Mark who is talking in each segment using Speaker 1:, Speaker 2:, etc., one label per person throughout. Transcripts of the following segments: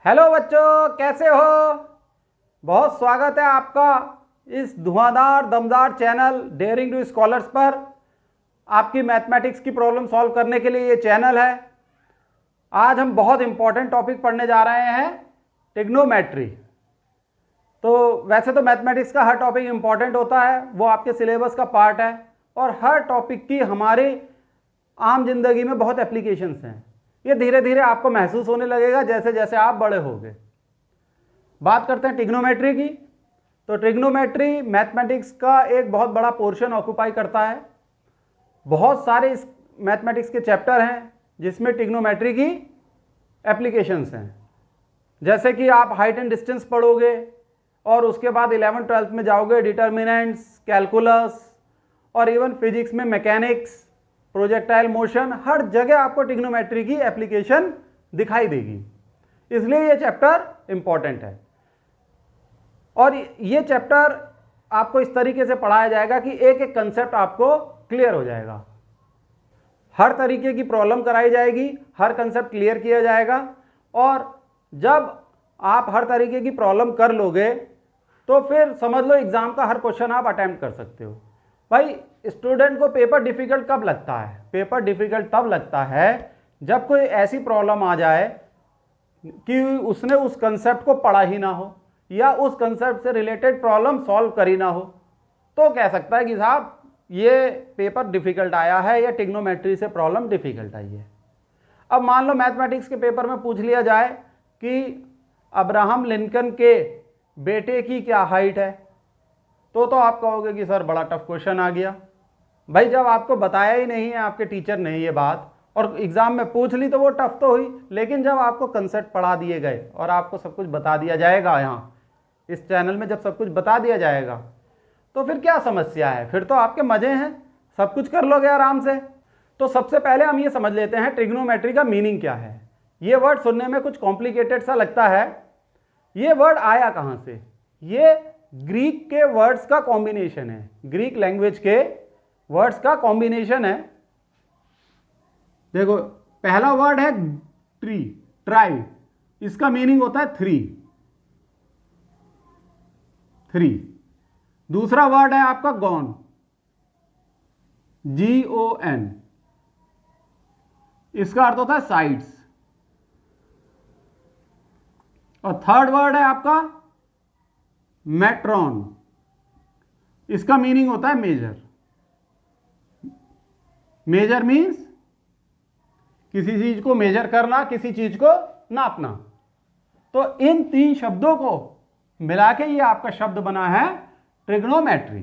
Speaker 1: Hello बच्चों, कैसे हो? बहुत स्वागत है आपका इस धुआंधार दमदार चैनल डेयरिंग टू स्कॉलर्स पर। आपकी मैथमेटिक्स की प्रॉब्लम सॉल्व करने के लिए ये चैनल है। आज हम बहुत इंपॉर्टेंट टॉपिक पढ़ने जा रहे हैं, ट्रिग्नोमेट्री। तो वैसे तो मैथमेटिक्स का हर टॉपिक इंपॉर्टेंट होता है, वो आपके सिलेबस का पार्ट है और हर टॉपिक की हमारी आम जिंदगी में बहुत एप्लीकेशंस हैं। ये धीरे धीरे आपको महसूस होने लगेगा जैसे जैसे आप बड़े होगे। बात करते हैं ट्रिग्नोमेट्री की। तो ट्रिग्नोमेट्री मैथमेटिक्स का एक बहुत बड़ा पोर्शन ऑक्यूपाई करता है। बहुत सारे इस मैथमेटिक्स के चैप्टर हैं जिसमें ट्रिग्नोमेट्री की एप्लीकेशंस हैं। जैसे कि आप हाइट एंड डिस्टेंस पढ़ोगे और उसके बाद 11th-12th में जाओगे, डिटर्मिनेंट्स, कैलकुलस और इवन फिजिक्स में मैकेनिक्स, प्रोजेक्टाइल मोशन, हर जगह आपको ट्रिग्नोमेट्री की एप्लीकेशन दिखाई देगी। इसलिए ये चैप्टर इंपॉर्टेंट है और ये चैप्टर आपको इस तरीके से पढ़ाया जाएगा कि एक एक कंसेप्ट आपको क्लियर हो जाएगा। हर तरीके की प्रॉब्लम कराई जाएगी, हर कंसेप्ट क्लियर किया जाएगा और जब आप हर तरीके की प्रॉब्लम कर लोगे तो फिर समझ लो एग्जाम का हर क्वेश्चन आप अटेम्प्ट कर सकते हो। भाई, स्टूडेंट को पेपर डिफिकल्ट कब लगता है? पेपर डिफिकल्ट तब लगता है जब कोई ऐसी प्रॉब्लम आ जाए कि उसने उस कंसेप्ट को पढ़ा ही ना हो या उस कंसेप्ट से रिलेटेड प्रॉब्लम सॉल्व करी ना हो। तो कह सकता है कि साहब ये पेपर डिफिकल्ट आया है या ट्रिग्नोमेट्री से प्रॉब्लम डिफिकल्ट आई है। अब मान लो मैथमेटिक्स के पेपर में पूछ लिया जाए कि अब्राहम लिंकन के बेटे की क्या हाइट है, तो आप कहोगे कि सर बड़ा टफ क्वेश्चन आ गया। भाई, जब आपको बताया ही नहीं है आपके टीचर ने ये बात और एग्जाम में पूछ ली तो वो टफ तो हुई, लेकिन जब आपको कंसेप्ट पढ़ा दिए गए और आपको सब कुछ बता दिया जाएगा, यहाँ इस चैनल में जब सब कुछ बता दिया जाएगा तो फिर क्या समस्या है? फिर तो आपके मजे हैं, सब कुछ कर लोगे आराम से। तो सबसे पहले हम ये समझ लेते हैं ट्रिग्नोमेट्री का मीनिंग क्या है। ये वर्ड सुनने में कुछ कॉम्प्लिकेटेड सा लगता है। ये वर्ड आया कहाँ से? ये ग्रीक के वर्ड्स का कॉम्बिनेशन है, ग्रीक लैंग्वेज के वर्ड्स का कॉम्बिनेशन है। देखो, पहला वर्ड है ट्री, ट्राई, इसका मीनिंग होता है थ्री। दूसरा वर्ड है आपका गॉन, GON, इसका अर्थ होता है साइड्स। और थर्ड वर्ड है आपका मेट्रॉन, इसका मीनिंग होता है मेजर। मेजर मीन्स किसी चीज को मेजर करना, किसी चीज को नापना। तो इन तीन शब्दों को मिला के ये आपका शब्द बना है ट्रिग्नोमेट्री।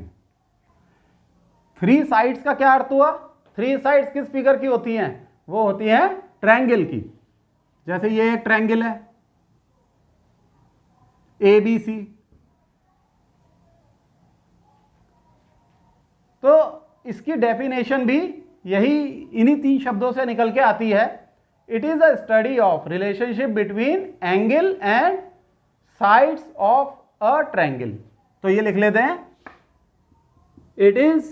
Speaker 1: थ्री साइड्स का क्या अर्थ हुआ? थ्री साइड्स किस फिगर की होती हैं? वो होती हैं ट्रायंगल की। जैसे ये एक ट्रायंगल है ABC, तो इसकी डेफिनेशन भी यही इन्हीं तीन शब्दों से निकल के आती है। It is a study of relationship between angle and sides of a triangle. तो ये लिख लेते हैं, it is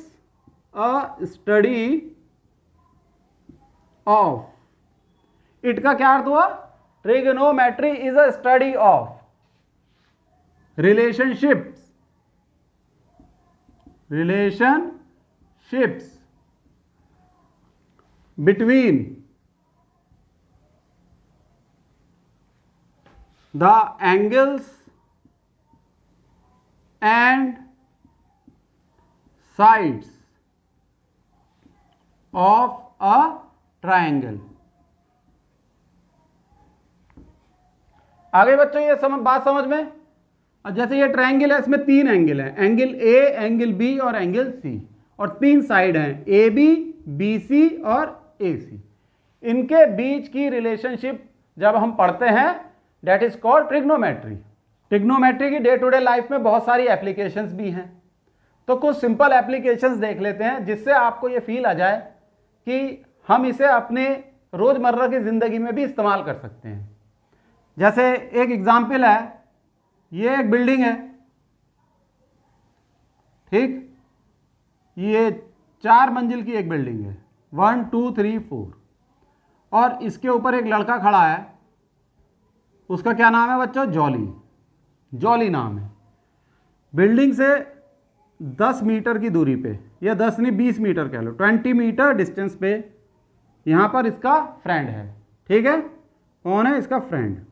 Speaker 1: a study of, it का क्या अर्थ हुआ? Trigonometry is a study of relationships between the angles and sides of a triangle। आगे बच्चों ये बात समझ में? और जैसे ये ट्रायंगल है, इसमें तीन एंगल हैं, एंगल A, एंगल B और एंगल C, और तीन साइड हैं AB, BC और AC। इनके बीच की रिलेशनशिप जब हम पढ़ते हैं, that is called trigonometry. Trigonometry की डे टू डे लाइफ में बहुत सारी एप्लीकेशंस भी हैं। तो कुछ सिंपल एप्लीकेशंस देख लेते हैं जिससे आपको ये फील आ जाए कि हम इसे अपने रोजमर्रा की जिंदगी में भी इस्तेमाल कर सकते हैं। जैसे एक एग्जाम्पल है, ये एक बिल्डिंग है, ठीक, ये 4 मंजिल की एक बिल्डिंग है, 1 2 3 4, और इसके ऊपर एक लड़का खड़ा है उसका क्या नाम है बच्चों? जॉली। जॉली नाम है। बिल्डिंग से 10 मीटर की दूरी पे, या 10 नहीं 20 मीटर कह लो, 20 मीटर डिस्टेंस पे यहाँ पर इसका फ्रेंड है। ठीक है, कौन है? इसका फ्रेंड।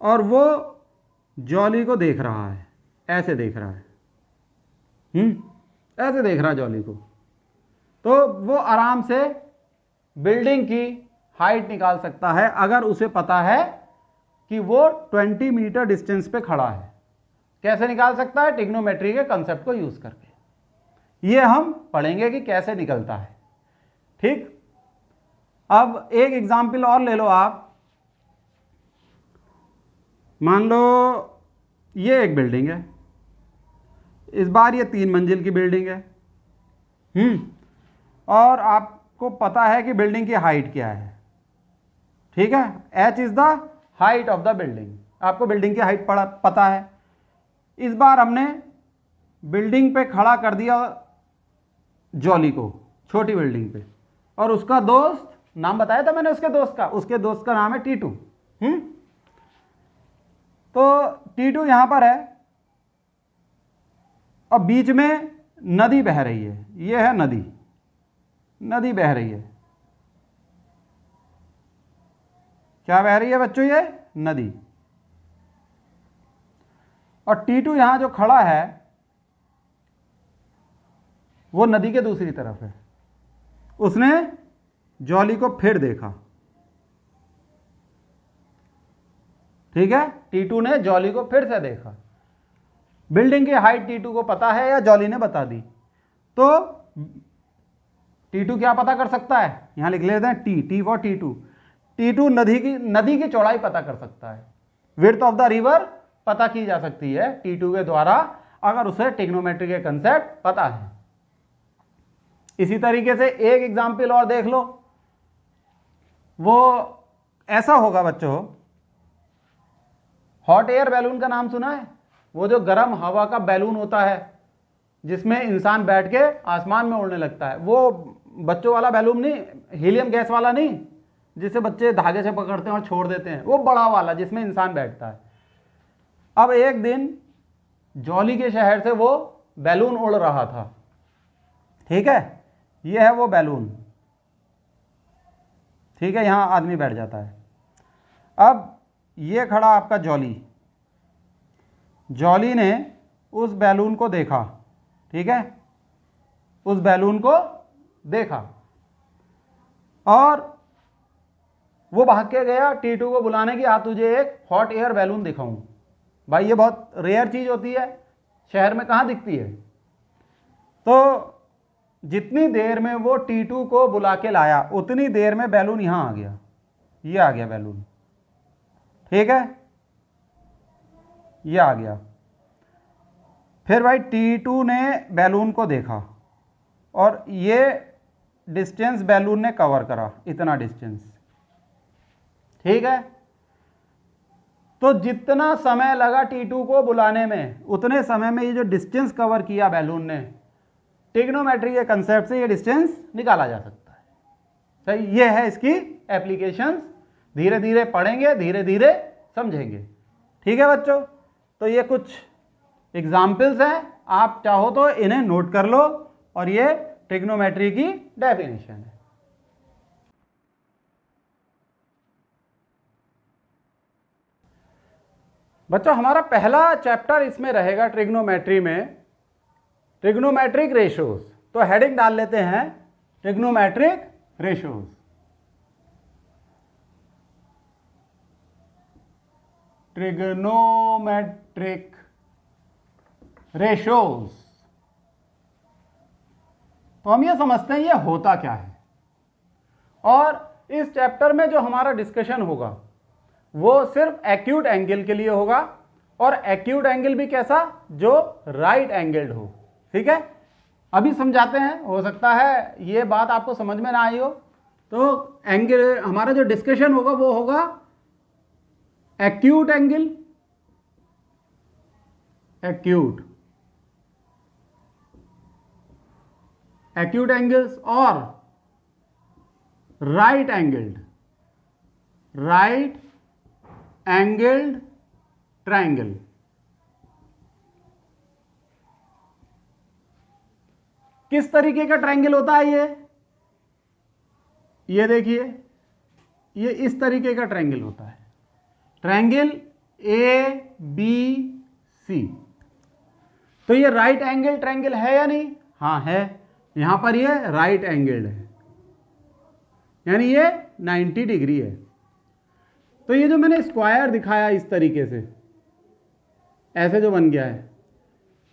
Speaker 1: और वो जॉली को देख रहा है, ऐसे देख रहा है, ऐसे देख रहा है जॉली को। तो वो आराम से बिल्डिंग की हाइट निकाल सकता है अगर उसे पता है कि वो 20 मीटर डिस्टेंस पे खड़ा है। कैसे निकाल सकता है? ट्रिग्नोमेट्री के कंसेप्ट को यूज करके। ये हम पढ़ेंगे कि कैसे निकलता है। ठीक, अब एक एग्जाम्पल और ले लो आप। मान लो ये एक बिल्डिंग है, इस बार ये 3 मंजिल की बिल्डिंग है। और आपको पता है कि बिल्डिंग की हाइट क्या है। ठीक है, h is the height of the building. आपको बिल्डिंग की हाइट पता है। इस बार हमने बिल्डिंग पे खड़ा कर दिया जॉली को, छोटी बिल्डिंग पे, और उसका दोस्त, नाम बताया था मैंने उसके दोस्त का नाम है T2। तो T2 यहां पर है और बीच में नदी बह रही है। ये है नदी, नदी बह रही है। क्या बह रही है बच्चों? ये नदी। और T2 यहां जो खड़ा है वो नदी के दूसरी तरफ है। उसने जॉली को फिर देखा। ठीक है, T2 ने जॉली को फिर से देखा। बिल्डिंग की हाइट T2 को पता है या जॉली ने बता दी? तो T2 क्या पता कर सकता है? यहां लिख लेते हैं T फॉर T2। T2 नदी की चौड़ाई पता कर सकता है। विड्थ ऑफ द रिवर पता की जा सकती है T2 के द्वारा, अगर उसे ट्रिग्नोमेट्री के कंसेप्ट पता है। इसी तरीके से एक एग्जाम्पल और देख लो। वो ऐसा होगा बच्चों, हॉट एयर बैलून का नाम सुना है? वो जो गर्म हवा का बैलून होता है जिसमें इंसान बैठ के आसमान में उड़ने लगता है। वो बच्चों वाला बैलून नहीं, हीलियम गैस वाला नहीं, जिसे बच्चे धागे से पकड़ते हैं और छोड़ देते हैं, वो बड़ा वाला जिसमें इंसान बैठता है। अब एक दिन जॉली के शहर से वो बैलून उड़ रहा था। ठीक है, ये है वो बैलून। ठीक है, यहां आदमी बैठ जाता है। अब ये खड़ा आपका जॉली। जॉली ने उस बैलून को देखा। ठीक है, उस बैलून को देखा और वो भाग के गया T2 को बुलाने की, आ तुझे एक हॉट एयर बैलून दिखाऊं। भाई ये बहुत रेयर चीज होती है, शहर में कहां दिखती है। तो जितनी देर में वो T2 को बुला के लाया उतनी देर में बैलून यहां आ गया। ये आ गया बैलून। ठीक है, ये आ गया। फिर भाई T2 ने बैलून को देखा और ये डिस्टेंस बैलून ने कवर करा, इतना डिस्टेंस। ठीक है, तो जितना समय लगा T2 को बुलाने में, उतने समय में ये जो डिस्टेंस कवर किया बैलून ने, ट्रिग्नोमेट्री के कंसेप्ट से ये डिस्टेंस निकाला जा सकता है। तो ये है इसकी एप्लीकेशंस। धीरे धीरे पढ़ेंगे, धीरे धीरे समझेंगे। ठीक है बच्चों, तो ये कुछ एग्जाम्पल्स हैं, आप चाहो तो इन्हें नोट कर लो, और ये ट्रिग्नोमेट्री की डेफिनेशन है। बच्चों हमारा पहला चैप्टर इसमें रहेगा ट्रिग्नोमेट्री में, ट्रिग्नोमेट्रिक रेशियोज। तो हेडिंग डाल लेते हैं ट्रिग्नोमेट्रिक रेशियोज। Trigonometric ratios. तो हम ये समझते हैं ये होता क्या है, और इस चैप्टर में जो हमारा डिस्कशन होगा वो सिर्फ एक्यूट एंगल के लिए होगा, और एक्यूट एंगल भी कैसा? जो राइट एंगल्ड हो। ठीक है, अभी समझाते हैं, हो सकता है ये बात आपको समझ में ना आई हो। तो एंगल हमारा जो डिस्कशन होगा वो होगा एक्यूट एंगल, एक्यूट एंगल्स और राइट एंगल्ड एंगल्ड ट्रायंगल। किस तरीके का ट्रायंगल होता है ये देखिए, ये इस तरीके का ट्रायंगल होता है, ट्रायंगल ए बी सी। तो ये राइट एंगल ट्रायंगल है या नहीं? हाँ है। यहां पर ये राइट एंगल्ड है, यानी ये 90 डिग्री है। तो ये जो मैंने स्क्वायर दिखाया इस तरीके से, ऐसे जो बन गया है,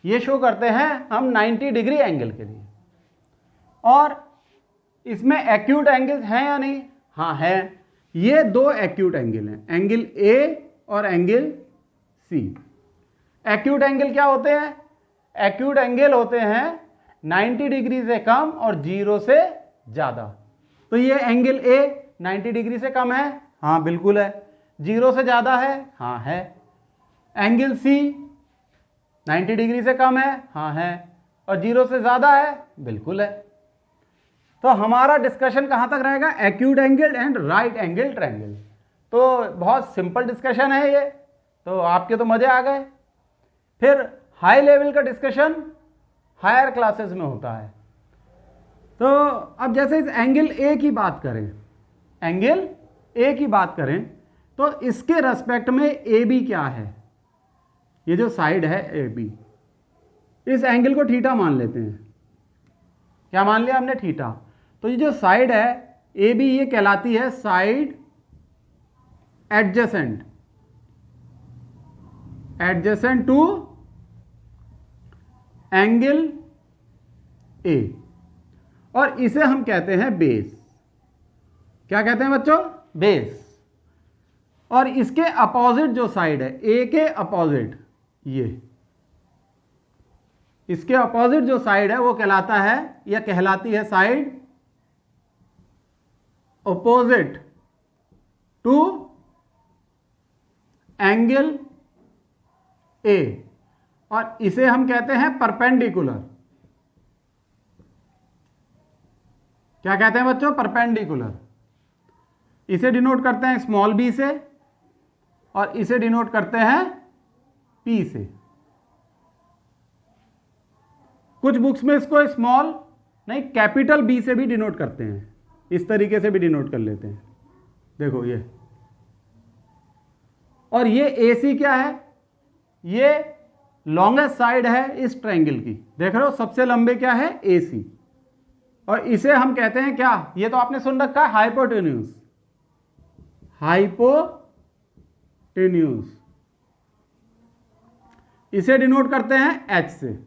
Speaker 1: ये शो करते हैं हम 90 डिग्री एंगल के लिए। और इसमें एक्यूट एंगल्स हैं या नहीं? हाँ है। ये दो एक्यूट एंगल हैं, एंगल ए और एंगल सी। एक्यूट एंगल क्या होते हैं? एक्यूट एंगल होते हैं 90 डिग्री से कम और 0 से ज़्यादा। तो ये एंगल ए 90 डिग्री से कम है, हाँ बिल्कुल है। 0 से ज़्यादा है, हाँ है। एंगल सी 90 डिग्री से कम है, हाँ है। और 0 से ज़्यादा है, बिल्कुल है। तो हमारा डिस्कशन कहाँ तक रहेगा? Acute angle and right angle triangle. तो बहुत सिंपल डिस्कशन है ये, तो आपके तो मज़े आ गए। फिर हाई लेवल का डिस्कशन हायर क्लासेस में होता है। तो अब जैसे इस एंगल ए की बात करें, एंगल ए की बात करें, तो इसके रेस्पेक्ट में ए बी क्या है? ये जो साइड है ए बी, इस एंगल को थीटा मान लेते हैं। क्या मान लिया हमने? थीटा। तो ये जो साइड है ए बी, ये कहलाती है side adjacent, adjacent to angle A, और इसे हम कहते हैं बेस। क्या कहते हैं बच्चों? बेस। और इसके अपोजिट जो साइड है, ए के अपोजिट, ये इसके अपोजिट जो साइड है वो कहलाता है या कहलाती है side opposite to angle A, और इसे हम कहते हैं परपेंडिकुलर। क्या कहते हैं बच्चों? परपेंडिकुलर। इसे डिनोट करते हैं स्मॉल बी से, और इसे डिनोट करते हैं पी से। कुछ बुक्स में इसको स्मॉल नहीं, कैपिटल बी से भी डिनोट करते हैं, इस तरीके से भी डिनोट कर लेते हैं। देखो ये, और ये ए सी क्या है? ये लॉन्गेस्ट साइड है इस ट्रायंगल की। देख रहे हो सबसे लंबे क्या है? ए सी। और इसे हम कहते हैं क्या? ये तो आपने सुन रखा है, हाइपोटेन्यूज। हाइपोटेन्यूज। इसे डिनोट करते हैं एच से।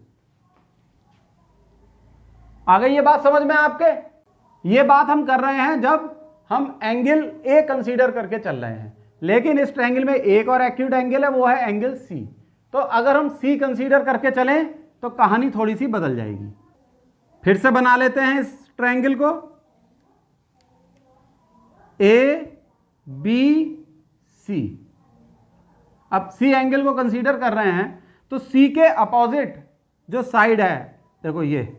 Speaker 1: आ गई ये बात समझ में आपके? ये बात हम कर रहे हैं जब हम एंगल ए कंसीडर करके चल रहे हैं, लेकिन इस ट्रायंगल में एक और एक्यूट एंगल है, वो है एंगल सी। तो अगर हम सी कंसीडर करके चलें तो कहानी थोड़ी सी बदल जाएगी। फिर से बना लेते हैं इस ट्रायंगल को, ए बी सी। अब सी एंगल को कंसीडर कर रहे हैं, तो सी के अपोजिट जो साइड है, देखो ये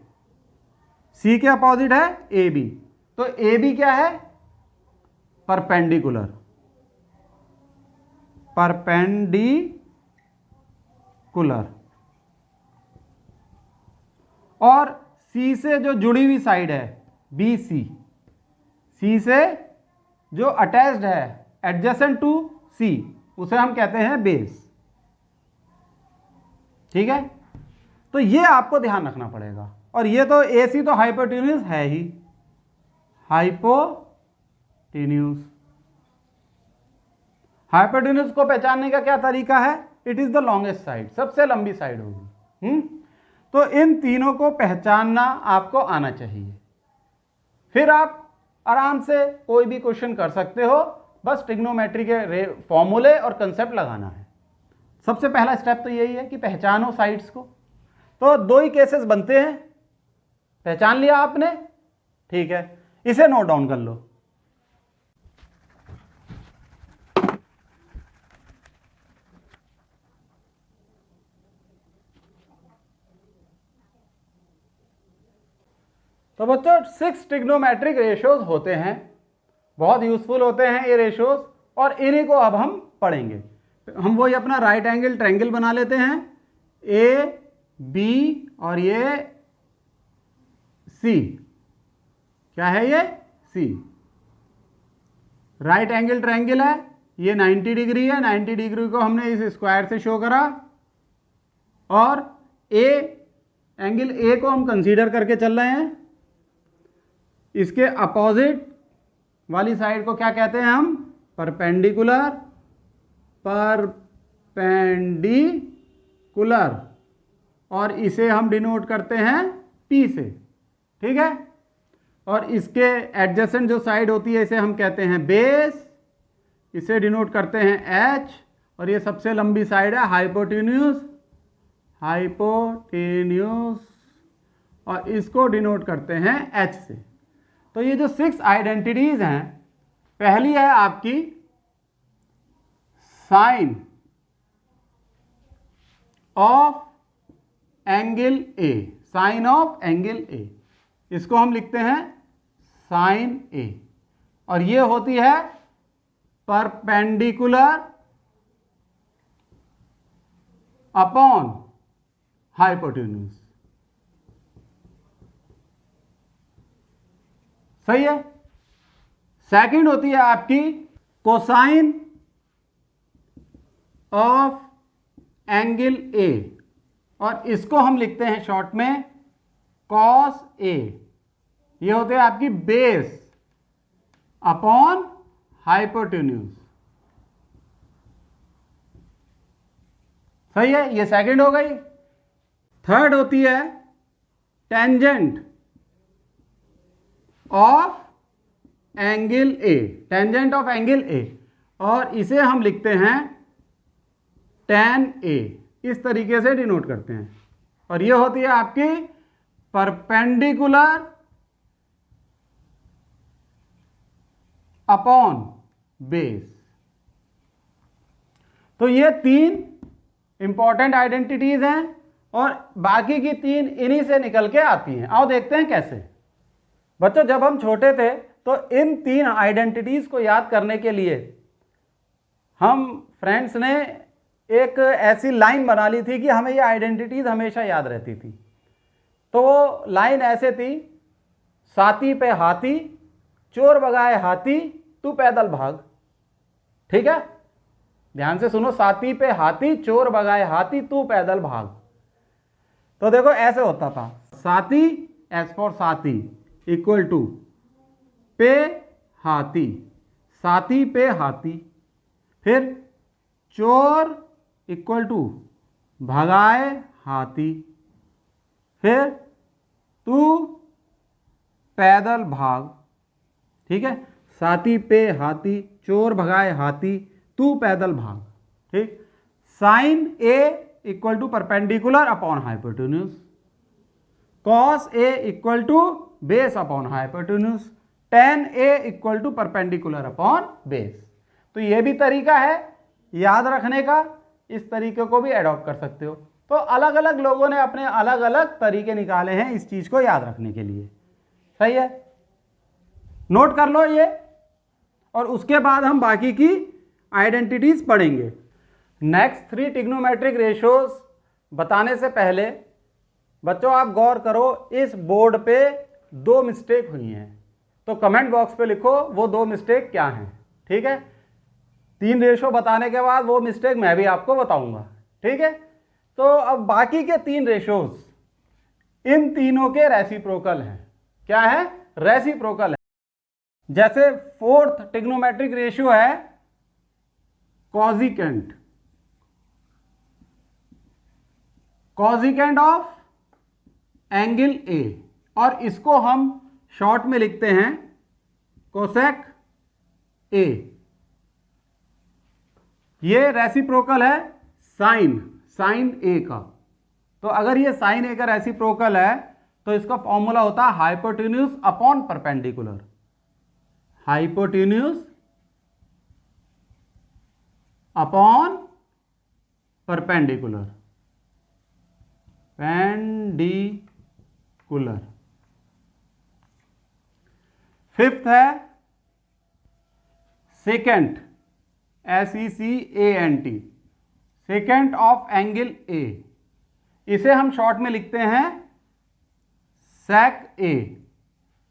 Speaker 1: सी के अपोजिट है ए बी। तो ए बी क्या है? Perpendicular, perpendicular. और सी से जो जुड़ी हुई साइड है बी सी, सी से जो अटैच्ड है एडजेसेंट टू सी, उसे हम कहते हैं बेस। ठीक है? तो ये आपको ध्यान रखना पड़ेगा। और ये तो ए सी तो हाइपोटेन्यूज है ही, हाइपोटेन्यूज। हाइपोटेन्यूज को पहचानने का क्या तरीका है? It is the longest side, सबसे लंबी साइड होगी। तो इन तीनों को पहचानना आपको आना चाहिए, फिर आप आराम से कोई भी क्वेश्चन कर सकते हो। बस ट्रिग्नोमेट्री के फॉर्मूले और कंसेप्ट लगाना है। सबसे पहला स्टेप तो यही है कि पहचानो साइड्स को। तो दो ही केसेस बनते हैं, पहचान लिया आपने, ठीक है, इसे नोट डाउन कर लो। तो बच्चों 6 ट्रिग्नोमेट्रिक रेशियोज होते हैं, बहुत यूजफुल होते हैं ये रेशियोज, और इन्हीं को अब हम पढ़ेंगे। हम वही अपना राइट एंगल ट्रायंगल बना लेते हैं, ए बी और ये सी, क्या है ये सी। राइट एंगल ट्रायंगल है, ये 90 डिग्री है, 90 डिग्री को हमने इस स्क्वायर से शो करा, और ए एंगल ए को हम कंसीडर करके चल रहे हैं। इसके अपोजिट वाली साइड को क्या कहते हैं हम, परपेंडिकुलर, परपेंडिकुलर, और इसे हम डिनोट करते हैं P से, ठीक है। और इसके एडजेसेंट जो साइड होती है इसे हम कहते हैं बेस, इसे डिनोट करते हैं H, और ये सबसे लंबी साइड है हाइपोटेन्यूज, हाइपोटेन्यूज, और इसको डिनोट करते हैं H से। तो ये जो 6 आइडेंटिटीज हैं, पहली है आपकी sine of angle A, sine of angle A, इसको हम लिखते हैं साइन ए, और ये होती है परपेंडिकुलर अपॉन हाइपोटेन्यूज, सही है। सेकंड होती है आपकी कोसाइन ऑफ एंगल ए, और इसको हम लिखते हैं शॉर्ट में कॉस ए, ये होते हैं आपकी बेस अपॉन हाइपोटेन्यूज, सही है, ये सेकंड हो गई। थर्ड होती है tangent of angle A, tangent of angle A, और इसे हम लिखते हैं tan ए, इस तरीके से डिनोट करते हैं, और ये होती है आपकी परपेंडिकुलर अपॉन बेस। तो ये 3 इंपॉर्टेंट आइडेंटिटीज हैं, और बाकी की 3 इन्हीं से निकल के आती हैं। आओ देखते हैं कैसे। बच्चों, जब हम छोटे थे तो इन 3 आइडेंटिटीज को याद करने के लिए हम फ्रेंड्स ने एक ऐसी लाइन बना ली थी कि हमें ये आइडेंटिटीज हमेशा याद रहती थी। तो वो लाइन ऐसे थी, साथी पे हाथी, चोर भगाए हाथी, तू पैदल भाग। ठीक है, ध्यान से सुनो, साथी पे हाथी, चोर भगाए हाथी, तू पैदल भाग। तो देखो ऐसे होता था, साथी एस फॉर साथी इक्वल टू पे हाथी, साथी पे हाथी, फिर चोर इक्वल टू भगाए हाथी, फिर तू पैदल भाग। ठीक है, साथी पे हाथी, चोर भगाए हाथी, तू पैदल भाग। ठीक, sine A equal to perpendicular upon hypotenuse, cos A equal to base upon hypotenuse, tan A equal to perpendicular upon base. तो ये भी तरीका है याद रखने का, इस तरीके को भी एडॉप्ट कर सकते हो। तो अलग अलग लोगों ने अपने अलग अलग तरीके निकाले हैं इस चीज को याद रखने के लिए। सही है, नोट कर लो ये, और उसके बाद हम बाकी की आइडेंटिटीज पढ़ेंगे। नेक्स्ट 3 ट्रिग्नोमेट्रिक रेशियोज बताने से पहले बच्चों आप गौर करो, इस बोर्ड पे 2 मिस्टेक हुई हैं, तो कमेंट बॉक्स पे लिखो वो 2 मिस्टेक क्या हैं। ठीक है, 3 रेशियो बताने के बाद वो मिस्टेक मैं भी आपको बताऊंगा। ठीक है, तो अब बाकी के 3 रेशियोज इन तीनों के रेसिप्रोकल हैं। क्या है? रेसिप्रोकल है। जैसे 4th ट्रिग्नोमेट्रिक रेशियो है कॉजिकेंट, कॉजिकेंट ऑफ एंगल ए, और इसको हम शॉर्ट में लिखते हैं कोसेक ए। ये रेसिप्रोकल है साइन, साइन ए का। तो अगर ये साइन ए का रेसिप्रोकल है तो इसका फॉर्मूला होता है hypotenuse upon perpendicular, hypotenuse upon perpendicular, perpendicular. 5th है secant, SECANT, secant of angle A, इसे हम शॉर्ट में लिखते हैं सेक ए।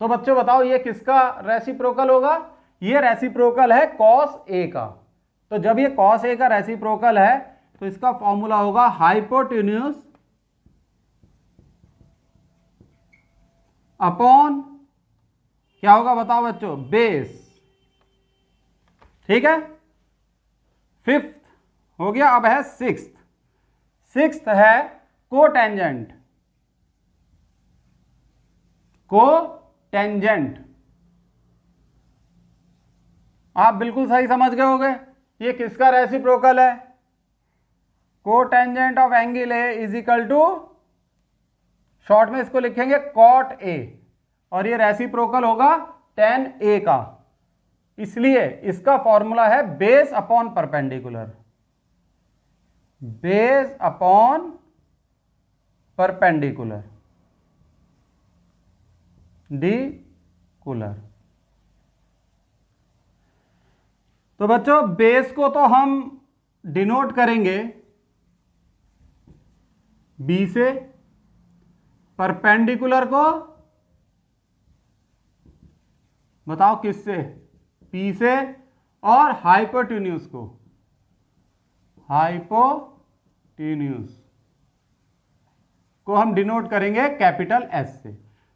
Speaker 1: तो बच्चों बताओ ये किसका रेसिप्रोकल होगा? ये रेसिप्रोकल है कॉस ए का। तो जब ये कॉस ए का रेसिप्रोकल है तो इसका फॉर्मूला होगा हाइपोटेन्यूज अपॉन क्या होगा बताओ बच्चों? बेस। ठीक है, फिफ्थ हो गया, अब है सिक्स्थ। सिक्स्थ है कोटेंजेंट। कोटेंजेंट आप बिल्कुल सही समझ गए होंगे, ये किसका रेसिप्रोकल है? Cotangent of angle A is equal to, short में इसको लिखेंगे कॉट ए, और ये रेसिप्रोकल होगा tan ए का। इसलिए इसका फॉर्मूला है base upon perpendicular, base upon perpendicular D cooler. तो बच्चों बेस को तो हम डिनोट करेंगे बी से, परपेंडिकुलर को बताओ किससे? पी से, और हाइपोटेन्यूज को, हाइपोटेन्यूज को हम डिनोट करेंगे कैपिटल एस से।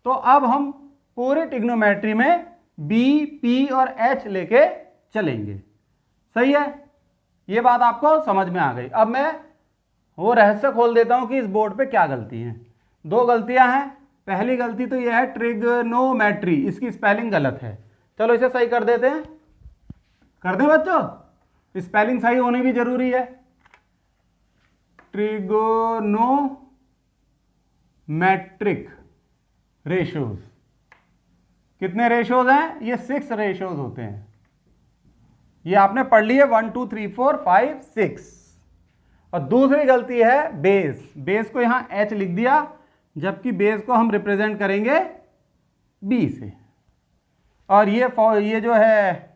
Speaker 1: तो अब हम पूरी ट्रिग्नोमेट्री में बी, पी और एच लेके चलेंगे। सही है, ये बात आपको समझ में आ गई। अब मैं वो रहस्य खोल देता हूं कि इस बोर्ड पे क्या गलती है। दो गलतियां हैं। पहली गलती तो यह है ट्रिग्नोमेट्री, इसकी स्पेलिंग गलत है। चलो इसे सही कर देते हैं। कर दें बच्चों? स्पेलिंग सही होनी भी जरूरी है। ट्रिगोनोमेट्रिक रेशियोज, कितने रेशियोज हैं? ये 6 रेशियोज होते हैं। ये आपने पढ़ लिए 1 2 3 4 5 6। और दूसरी गलती है बेस, बेस को यहां एच लिख दिया, जबकि बेस को हम रिप्रेजेंट करेंगे बी से। और ये जो है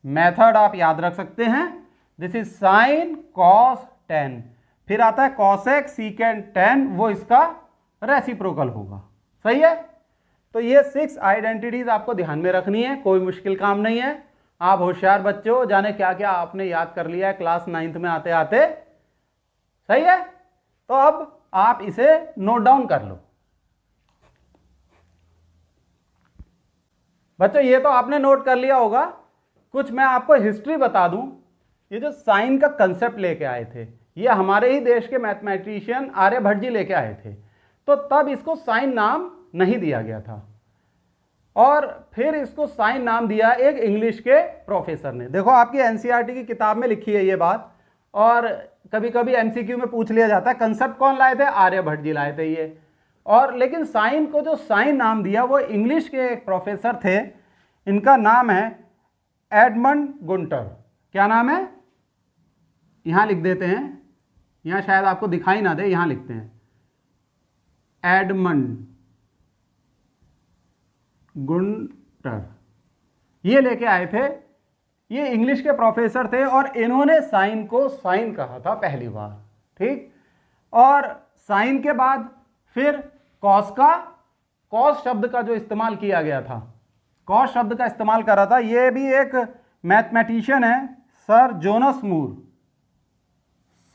Speaker 1: मेथड आप याद रख सकते हैं। This is sine cos tan, फिर आता है कॉसेक सीकेंट tan, वो इसका रेसिप्रोकल होगा। सही है, तो ये 6 आइडेंटिटीज आपको ध्यान में रखनी है, कोई मुश्किल काम नहीं है। आप होशियार बच्चे हो, जाने क्या क्या आपने याद कर लिया है क्लास 9th में आते आते। सही है, तो अब आप इसे नोट डाउन कर लो। बच्चों ये तो आपने नोट कर लिया होगा। कुछ मैं आपको हिस्ट्री बता दूं। ये जो साइन का कंसेप्ट लेके आए थे, ये हमारे ही देश के मैथमेटिशियन आर्यभट्ट जी लेके आए थे। तो तब इसको साइन नाम नहीं दिया गया था, और फिर इसको साइन नाम दिया एक इंग्लिश के प्रोफेसर ने। देखो आपकी एनसीईआरटी की किताब में लिखी है ये बात, और कभी कभी एमसीक्यू में पूछ लिया जाता है कंसेप्ट कौन लाए थे? आर्यभट्ट जी लाए थे ये। और लेकिन साइन को जो साइन नाम दिया वो इंग्लिश के एक प्रोफेसर थे, इनका नाम है एडमंड गुंटर। क्या नाम है? यहां लिख देते हैं, यहां शायद आपको दिखाई ना दे, यहां लिखते हैं एडमंड गुंटर। ये लेके आए थे, ये इंग्लिश के प्रोफेसर थे, और इन्होंने साइन को साइन कहा था पहली बार। ठीक, और साइन के बाद फिर कॉस का, कॉस शब्द का जो इस्तेमाल किया गया था, कॉस शब्द का इस्तेमाल करा था। ये भी एक मैथमेटिशियन है, सर जोनस मूर,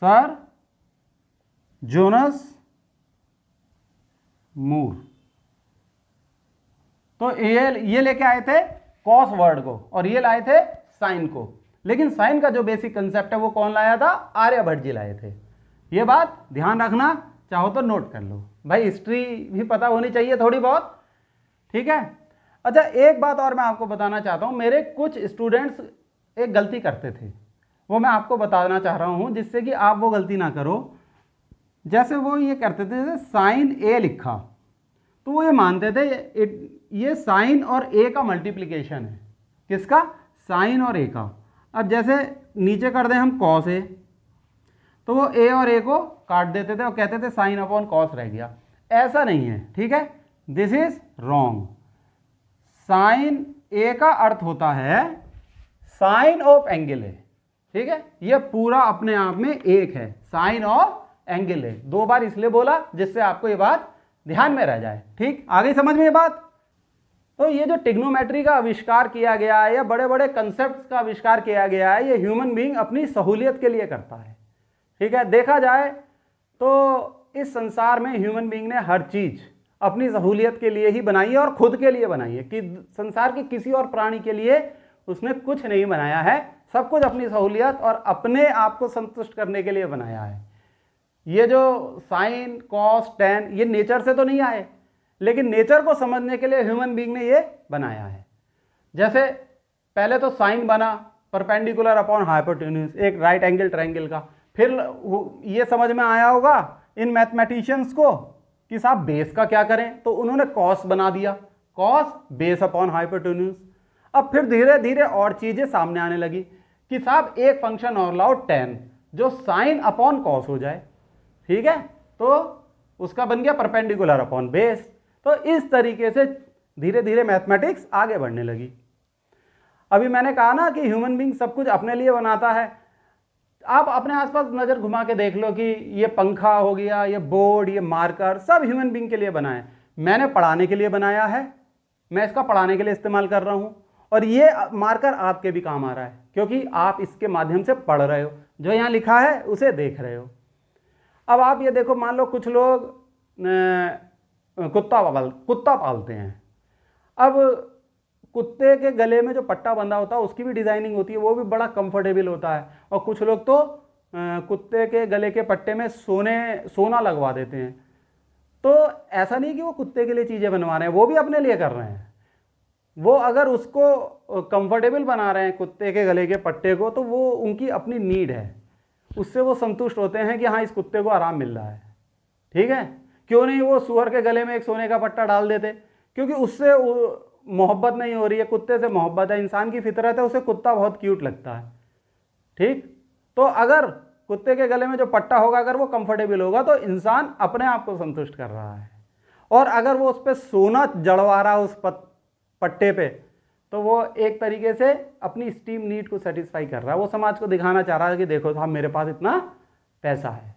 Speaker 1: सर जोनस मूर। तो ये लेके आए थे कॉस वर्ड को, और ये लाए थे साइन को। लेकिन साइन का जो बेसिक कंसेप्ट है वो कौन लाया था? आर्यभट्ट जी लाए थे। ये बात ध्यान रखना, चाहो तो नोट कर लो भाई, हिस्ट्री भी पता होनी चाहिए थोड़ी बहुत। ठीक है, अच्छा एक बात और मैं आपको बताना चाहता हूं। मेरे कुछ स्टूडेंट्स एक गलती करते थे, वो मैं आपको बताना चाह रहा हूं जिससे कि आप वो गलती ना करो। जैसे वो ये करते थे, जैसे साइन ए लिखा तो वो ये मानते थे ये साइन और ए का मल्टीप्लिकेशन है। किसका? साइन और ए का। अब जैसे नीचे कर दें हम कॉस ए, तो वो ए और ए को काट देते थे और कहते थे साइन अपॉन कॉस रह गया। ऐसा नहीं है, ठीक है, दिस इज रॉन्ग। साइन ए का अर्थ होता है साइन ऑफ एंगल है, ठीक है, ये पूरा अपने आप में एक है, साइन और एंगल है। 2 बार इसलिए बोला जिससे आपको ये बात ध्यान में रह जाए। ठीक, आ गई समझ में ये बात। तो ये जो ट्रिग्नोमेट्री का आविष्कार किया गया है या बड़े बड़े कंसेप्ट्स का आविष्कार किया गया है, ये ह्यूमन बीइंग अपनी सहूलियत के लिए करता है। ठीक है, देखा जाए तो इस संसार में ह्यूमन बीइंग ने हर चीज अपनी सहूलियत के लिए ही बनाई है और खुद के लिए बनाई है, कि संसार के किसी और प्राणी के लिए उसने कुछ नहीं बनाया है, सब कुछ अपनी सहूलियत और अपने आप को संतुष्ट करने के लिए बनाया है। ये जो साइन कॉस टैन ये नेचर से तो नहीं आए, लेकिन नेचर को समझने के लिए ह्यूमन बीइंग ने ये बनाया है। जैसे पहले तो साइन बना परपेंडिकुलर अपॉन हाइपोटेन्यूज, एक राइट एंगल ट्रायंगल का। फिर ये समझ में आया होगा इन मैथमेटिशियंस को कि साहब बेस का क्या करें, तो उन्होंने कॉस बना दिया, कॉस बेस अपॉन हाइपोटेन्यूज। अब फिर धीरे धीरे और चीजें सामने आने लगी कि साहब एक फंक्शन और लाओ टैन, जो साइन अपॉन कॉस हो जाए। ठीक है, तो उसका बन गया परपेंडिकुलर अपॉन बेस। तो इस तरीके से धीरे धीरे मैथमेटिक्स आगे बढ़ने लगी। अभी मैंने कहा ना कि ह्यूमन बीइंग सब कुछ अपने लिए बनाता है। आप अपने आसपास नजर घुमा के देख लो कि ये पंखा हो गया, ये बोर्ड, ये मार्कर, सब ह्यूमन बीइंग के लिए बना है। मैंने पढ़ाने के लिए बनाया है, मैं इसका पढ़ाने के लिए इस्तेमाल कर रहा हूं, और ये मार्कर आपके भी काम आ रहा है क्योंकि आप इसके माध्यम से पढ़ रहे हो, जो यहाँ लिखा है उसे देख रहे हो। अब आप ये देखो, मान लो कुछ लोग कुत्ता पालते हैं। अब कुत्ते के गले में जो पट्टा बंधा होता है उसकी भी डिजाइनिंग होती है, वो भी बड़ा कंफर्टेबल होता है। और कुछ लोग तो कुत्ते के गले के पट्टे में सोना लगवा देते हैं। तो ऐसा नहीं कि वो कुत्ते के लिए चीज़ें बनवा रहे हैं, वो भी अपने लिए कर रहे हैं। वो अगर उसको कंफर्टेबल बना रहे हैं कुत्ते के गले के पट्टे को, तो वो उनकी अपनी नीड है, उससे वो संतुष्ट होते हैं कि हाँ इस कुत्ते को आराम मिल रहा है। ठीक है, क्यों नहीं वो सुअर के गले में एक सोने का पट्टा डाल देते, क्योंकि उससे मोहब्बत नहीं हो रही है, कुत्ते से मोहब्बत है, इंसान की फितरत है, उसे कुत्ता बहुत क्यूट लगता है। ठीक, तो अगर कुत्ते के गले में जो पट्टा होगा अगर वो कंफर्टेबल होगा तो इंसान अपने आप को संतुष्ट कर रहा है। और अगर वो उस पर सोना जड़वा रहा है उस पट्टे पे, तो वो एक तरीके से अपनी स्टीम नीड को सेटिस्फाई कर रहा है, वो समाज को दिखाना चाह रहा है कि देखो साहब मेरे पास इतना पैसा है।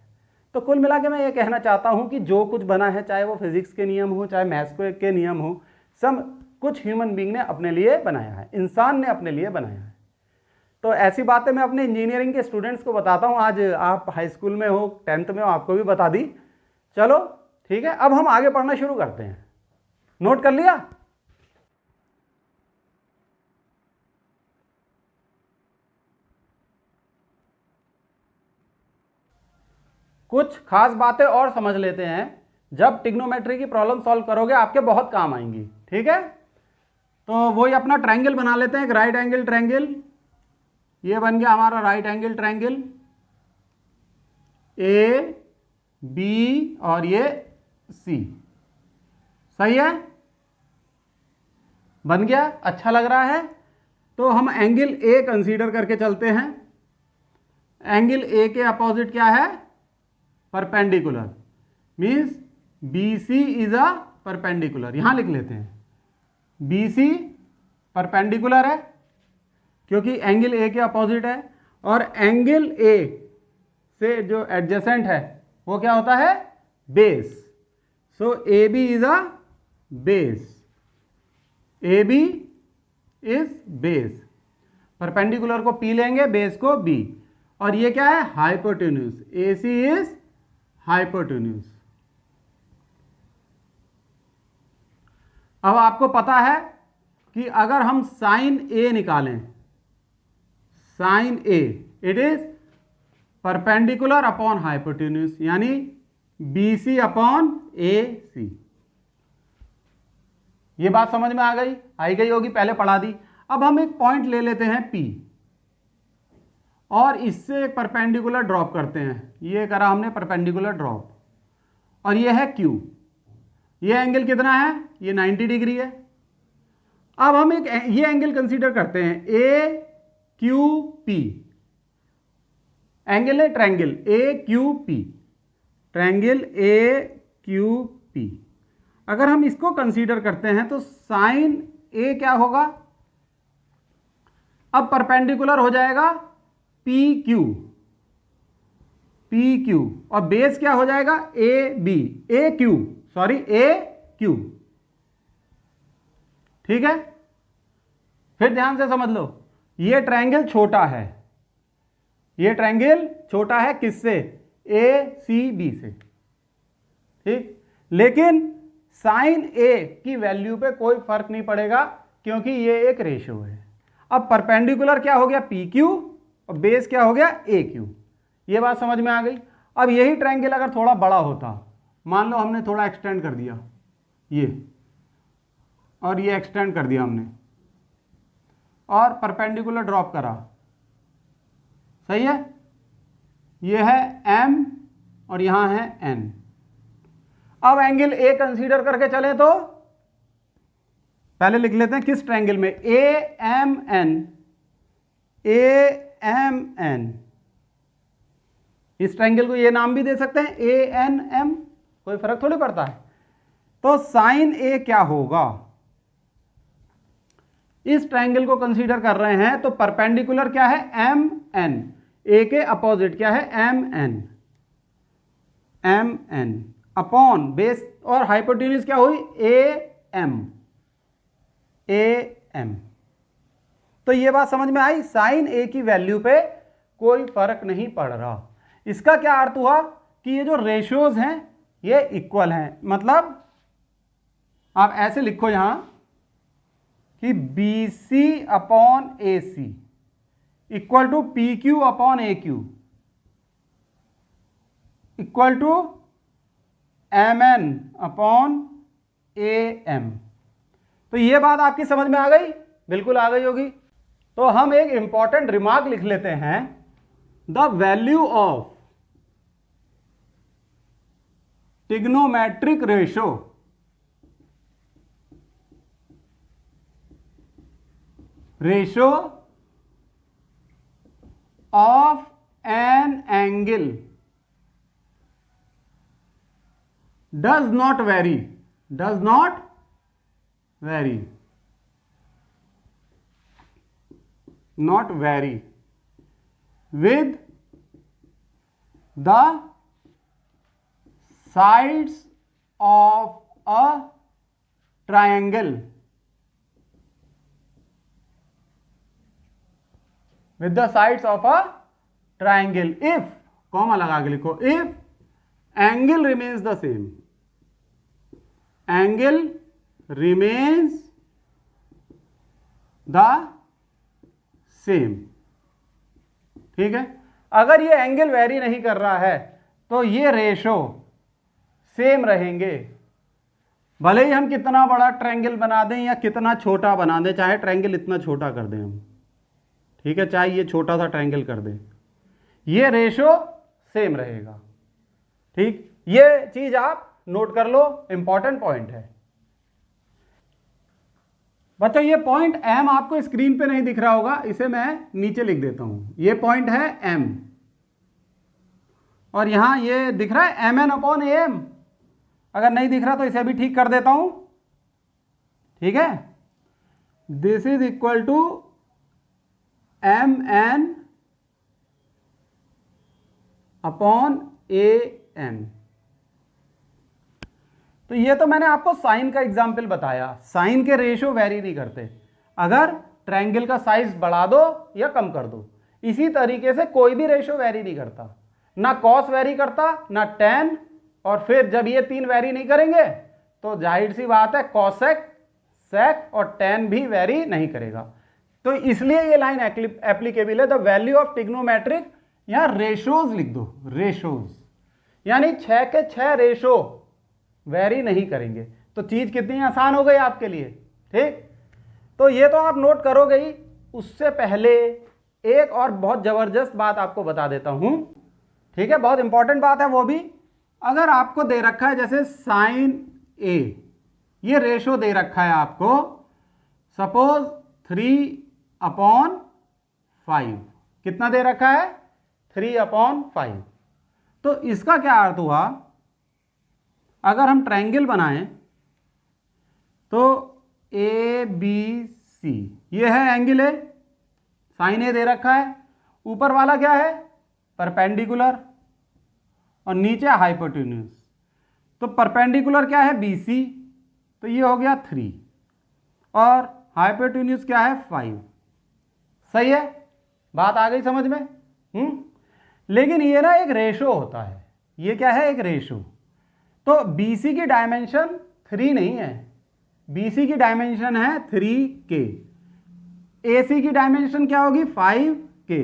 Speaker 1: तो कुल मिला के मैं ये कहना चाहता हूँ कि जो कुछ बना है, चाहे वो फिजिक्स के नियम हो, चाहे मैथ्स के नियम हो, सब कुछ ह्यूमन बीइंग ने अपने लिए बनाया है, इंसान ने अपने लिए बनाया है। तो ऐसी बातें मैं अपने इंजीनियरिंग के स्टूडेंट्स को बताता हूँ। आज आप हाई स्कूल में हो, 10th में हो, आपको भी बता दी। चलो ठीक है, अब हम आगे पढ़ना शुरू करते हैं। नोट कर लिया? कुछ खास बातें और समझ लेते हैं, जब ट्रिग्नोमेट्री की प्रॉब्लम सॉल्व करोगे आपके बहुत काम आएंगी। ठीक है, तो वही अपना ट्रायंगल बना लेते हैं, एक राइट एंगल ट्रायंगल। ये बन गया हमारा right angle triangle, A B और ये सी। सही है, बन गया, अच्छा लग रहा है। तो हम एंगल ए कंसीडर करके चलते हैं। एंगल ए के अपोजिट क्या है? Perpendicular, means B C is a perpendicular. यहां लिख लेते हैं बी सी परपेंडिकुलर है क्योंकि एंगल ए के अपोजिट है, और एंगल ए से जो एडजेसेंट है वो क्या होता है? Base. So A B is a base, A B is base. Perpendicular को पी लेंगे, बेस को बी, और ये क्या है? Hypotenuse. A C is hypotenuse. अब आपको पता है कि अगर हम साइन ए निकालें, sine A it is perpendicular upon hypotenuse, यानी B C upon A C. ये बात समझ में आई गई होगी, पहले पढ़ा दी। अब हम एक पॉइंट ले लेते हैं P और इससे एक परपेंडिकुलर ड्रॉप करते हैं। ये करा हमने परपेंडिकुलर ड्रॉप, और ये है Q। ये एंगल कितना है? ये 90 डिग्री है। अब हम एक ये एंगल कंसीडर करते हैं ए क्यू पी। एंगल है triangle A Q P, triangle A Q P. अगर हम इसको कंसीडर करते हैं तो साइन ए क्या होगा? अब परपेंडिकुलर हो जाएगा पी क्यू, पी क्यू, और बेस क्या हो जाएगा A B, A Q, sorry A Q. ठीक है, फिर ध्यान से समझ लो, ये ट्रायंगल छोटा है, ये ट्रायंगल छोटा है किससे, ए सी बी से। ठीक, लेकिन साइन ए की वैल्यू पे कोई फर्क नहीं पड़ेगा क्योंकि ये एक रेशियो है। अब परपेंडिकुलर क्या हो गया पी क्यू और बेस क्या हो गया ए क्यू। ये बात समझ में आ गई। अब यही ट्रायंगल अगर थोड़ा बड़ा होता, मान लो हमने थोड़ा एक्सटेंड कर दिया ये, और ये एक्सटेंड कर दिया हमने, और परपेंडिकुलर ड्रॉप करा, सही है, ये है एम और यहां है एन। अब एंगल ए कंसीडर करके चले तो पहले लिख लेते हैं किस ट्रायंगल में, A M N, A M N. इस ट्रायंगल को ये नाम भी दे सकते हैं ए एन एम, कोई फर्क थोड़ी पड़ता है। तो साइन ए क्या होगा, इस ट्रायंगल को कंसीडर कर रहे हैं तो परपेंडिकुलर क्या है एम एन, ए के अपोजिट क्या है M N, M N upon base और हाइपोटेन्यूज क्या हुई ए एम, ए एम। तो ये बात समझ में आई, साइन ए की वैल्यू पे कोई फर्क नहीं पड़ रहा। इसका क्या अर्थ हुआ कि ये जो रेशियोज हैं ये इक्वल हैं, मतलब आप ऐसे लिखो यहां कि B C upon A C equal to P Q upon A Q equal to M N upon A M. तो ये बात आपकी समझ में आ गई, बिल्कुल आ गई होगी। तो हम एक इंपॉर्टेंट रिमार्क लिख लेते हैं, the value of trigonometric ratio of an angle does not vary with the sides of a triangle, if, comma लगा के लिखो, if angle remains the same, angle remains the same। ठीक है, अगर ये एंगल वेरी नहीं कर रहा है तो ये रेशो सेम रहेंगे, भले ही हम कितना बड़ा ट्रायंगल बना दें या कितना छोटा बना दें, चाहे ट्रायंगल इतना छोटा कर दें हम, ठीक है, चाहे ये छोटा सा ट्रायंगल कर दें, ये रेशो सेम रहेगा। ठीक, ये चीज आप नोट कर लो, इंपॉर्टेंट पॉइंट है बच्चों। ये पॉइंट एम आपको स्क्रीन पे नहीं दिख रहा होगा, इसे मैं नीचे लिख देता हूं। ये पॉइंट है एम और यहां ये दिख रहा है M N upon A M. अगर नहीं दिख रहा तो इसे भी ठीक कर देता हूं। ठीक है, this is equal to M N upon A N. तो ये तो मैंने आपको साइन का एग्जाम्पल बताया, साइन के रेशियो वेरी नहीं करते, अगर ट्रायंगल का साइज बढ़ा दो या कम कर दो। इसी तरीके से कोई भी रेशियो वेरी नहीं करता, ना कॉस वेरी करता ना टेन, और फिर जब ये तीन वेरी नहीं करेंगे तो जाहिर सी बात है कॉसेक, सेक और टेन भी वेरी नहीं करेगा। तो इसलिए ये लाइन एप्लीकेबल है, द वैल्यू ऑफ ट्रिग्नोमेट्रिक, यहां रेशोज लिख दो, रेशोज यानी 6 के 6 रेशो वेरी नहीं करेंगे। तो चीज कितनी आसान हो गई आपके लिए। ठीक, तो ये तो आप नोट करोगे ही। उससे पहले एक और बहुत जबरदस्त बात आपको बता देता हूं, ठीक है, बहुत इंपॉर्टेंट बात है वो भी। अगर आपको दे रखा है जैसे साइन ए, ये रेशो दे रखा है आपको, सपोज 3/5, कितना दे रखा है 3/5। तो इसका क्या अर्थ हुआ, अगर हम ट्रायंगल बनाएं तो ए बी सी, ये है एंगल ए, साइन ए दे रखा है, ऊपर वाला क्या है, परपेंडिकुलर, और नीचे हाइपोटेन्यूज। तो परपेंडिकुलर क्या है, BC, तो ये हो गया 3, और हाइपोटेन्यूज क्या है, 5। सही है, बात आ गई समझ में? लेकिन ये ना एक रेशो होता है, ये क्या है, एक रेशो। तो BC की डायमेंशन 3 नहीं है, BC की डायमेंशन है 3K। AC की डायमेंशन क्या होगी, 5K।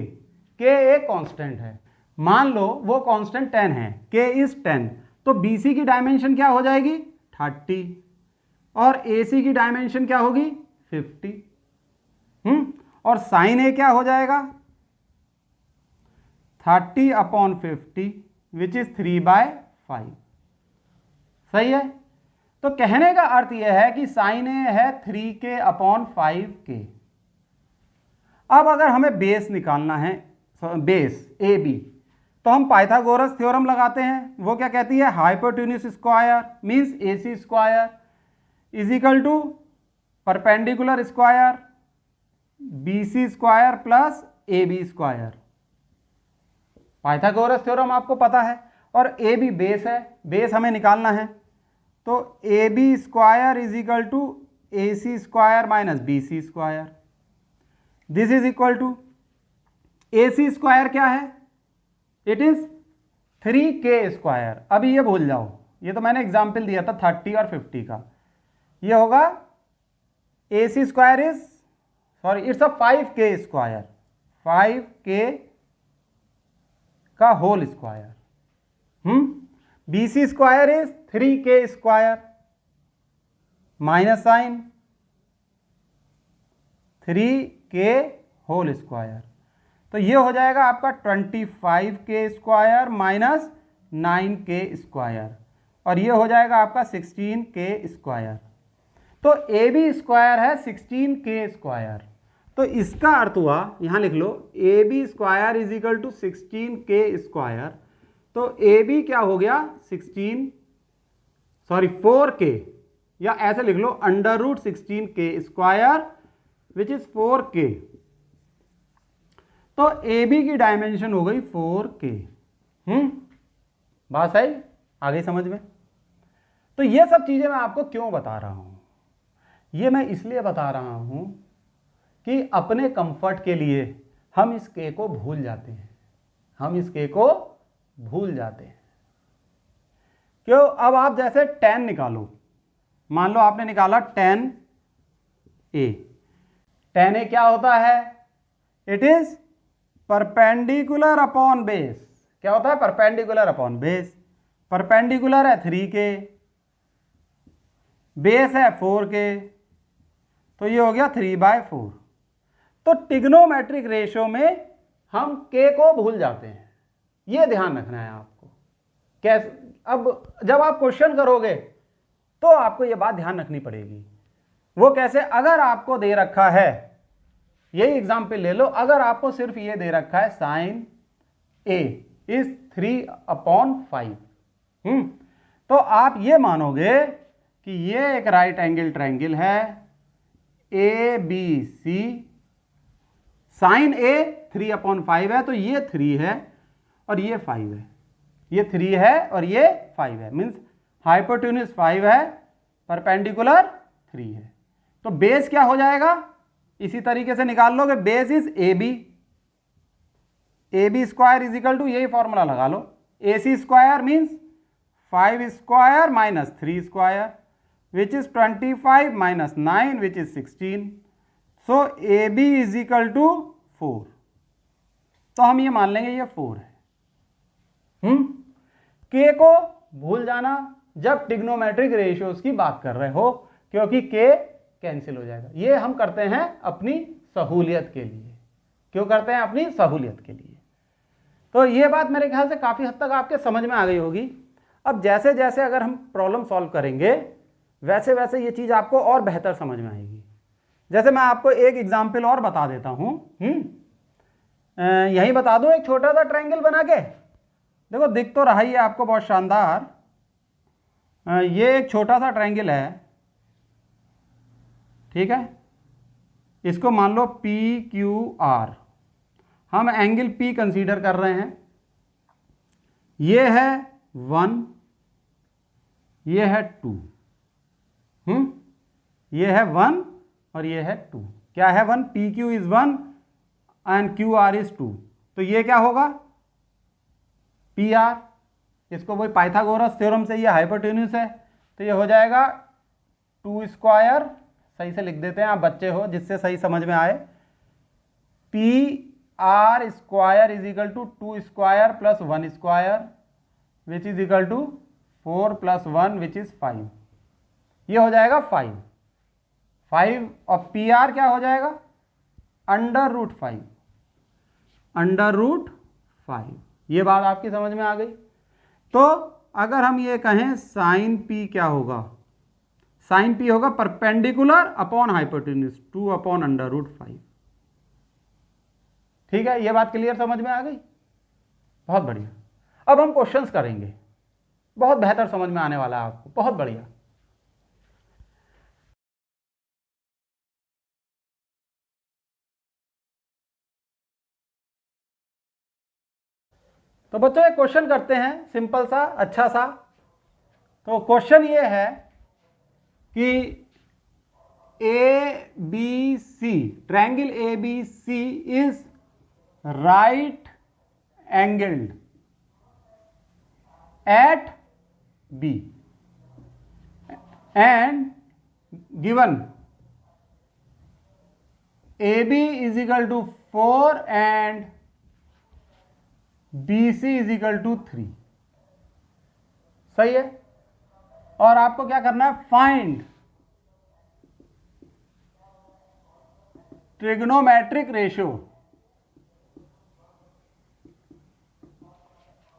Speaker 1: K एक कांस्टेंट है, मान लो वो कांस्टेंट 10 है, K इज 10, तो BC की डायमेंशन क्या हो जाएगी, 30, और AC की डायमेंशन क्या होगी, 50। और साइन A क्या हो जाएगा, 30/50 विच इज 3/5। सही है, तो कहने का अर्थ यह है कि साइन A है 3K/5K। अब अगर हमें बेस निकालना है, बेस AB, तो हम पाइथागोरस थ्योरम लगाते हैं। वो क्या कहती है, hypotenuse square means AC square is equal to perpendicular square BC square plus AB square. Pythagoras theorem आपको पता है, और AB बेस है, बेस हमें निकालना है, तो AB square is equal to AC square minus BC square. This is equal to AC square क्या है, इट इज 3K स्क्वायर। अभी ये भूल जाओ, ये तो मैंने एग्जाम्पल दिया था 30 और 50 का। ये होगा AC square is, sorry, it's a 5K square, 5K का whole square. BC square is 3K square minus sine 3K whole square, तो ये हो जाएगा आपका 25K square minus 9K square, और ये हो जाएगा आपका 16K स्क्वायर। तो AB स्क्वायर है 16K स्क्वायर, तो इसका अर्थ हुआ, यहां लिख लो, AB square is equal to 16K square. तो AB क्या हो गया, 4K, या ऐसे लिख लो √16K square which is 4K। तो AB की डायमेंशन हो गई 4K। बात सही आ गई समझ में? तो ये सब चीजें मैं आपको क्यों बता रहा हूं, ये मैं इसलिए बता रहा हूं कि अपने कंफर्ट के लिए हम इस K को भूल जाते हैं, हम इस K को भूल जाते हैं। क्यों? अब आप जैसे 10 निकालो, मान लो आपने निकाला 10A। 10A क्या होता है, it is perpendicular upon base. क्या होता है, परपेंडिकुलर अपॉन बेस। परपेंडिकुलर है 3K, बेस है 4K, तो ये हो गया 3/4। तो ट्रिग्नोमेट्रिक रेशियो में हम K को भूल जाते हैं, ये ध्यान रखना है आपको। कैसे? अब जब आप क्वेश्चन करोगे तो आपको ये बात ध्यान रखनी पड़ेगी। वो कैसे? अगर आपको दे रखा है, यही एग्जाम्पल ले लो, अगर आपको सिर्फ ये दे रखा है साइन A इज 3/5, तो आप ये मानोगे कि ये एक राइट एंगल ट्रायंगल है ABC, साइन A 3/5 है, तो ये 3 है और ये 5 है, ये 3 है और ये 5 है, मीन्स हाइपोटेन्यूज 5 है, परपेंडिकुलर 3 है। तो बेस क्या हो जाएगा, इसी तरीके से निकाल लोगे, base is AB square is equal to, यही फॉर्मूला लगा लो, AC square means 5 square minus 3 square which is 25 minus 9 which is 16। So AB is equal to 4। तो हम ये मान लेंगे ये 4 है। K को भूल जाना जब ट्रिग्नोमेट्रिक रेशियोज की बात कर रहे हो, क्योंकि K कैंसिल हो जाएगा। ये हम करते हैं अपनी सहूलियत के लिए। क्यों करते हैं? अपनी सहूलियत के लिए। तो ये बात मेरे ख्याल से काफ़ी हद तक आपके समझ में आ गई होगी। अब जैसे जैसे अगर हम प्रॉब्लम सॉल्व करेंगे वैसे वैसे ये चीज़ आपको और बेहतर समझ में आएगी। जैसे मैं आपको एक एग्जाम्पल और बता देता हूँ, यही बता दूँ, एक छोटा सा ट्रायंगल बना के देखो, दिख तो रहा ही है आपको बहुत शानदार। ये एक छोटा सा ट्रायंगल है, ठीक है, इसको मान लो PQR, हम एंगल P कंसीडर कर रहे हैं। ये है 1, ये है 2, ये है 1 और ये है 2। क्या है 1? PQ is 1 and QR is 2। तो ये क्या होगा? PR। इसको वही पाइथागोरस थ्योरम से ये हाइपोटेन्यूस है, तो ये हो जाएगा 2 स्क्वायर, सही से लिख देते हैं, आप बच्चे हो जिससे सही समझ में आए। PR square is equal to 2 square plus 1 square which is equal to 4 plus 1 which is 5। ये हो जाएगा 5 और PR क्या हो जाएगा? √5, √5। ये बात आपकी समझ में आ गई। तो अगर हम ये कहें साइन P क्या होगा? साइन P होगा परपेंडिकुलर अपॉन हाइपोटेन्यूज 2 अपॉन √5। ठीक है, ये बात क्लियर समझ में आ गई? बहुत बढ़िया। अब हम क्वेश्चंस करेंगे, बहुत बेहतर समझ में आने वाला है आपको, बहुत बढ़िया। तो बच्चों एक क्वेश्चन करते हैं, सिंपल सा, अच्छा सा। तो क्वेश्चन ये है कि ABC, triangle ABC is right angled at B and given AB is equal to 4 and BC is equal to 3। सही है। और आपको क्या करना है? Find trigonometric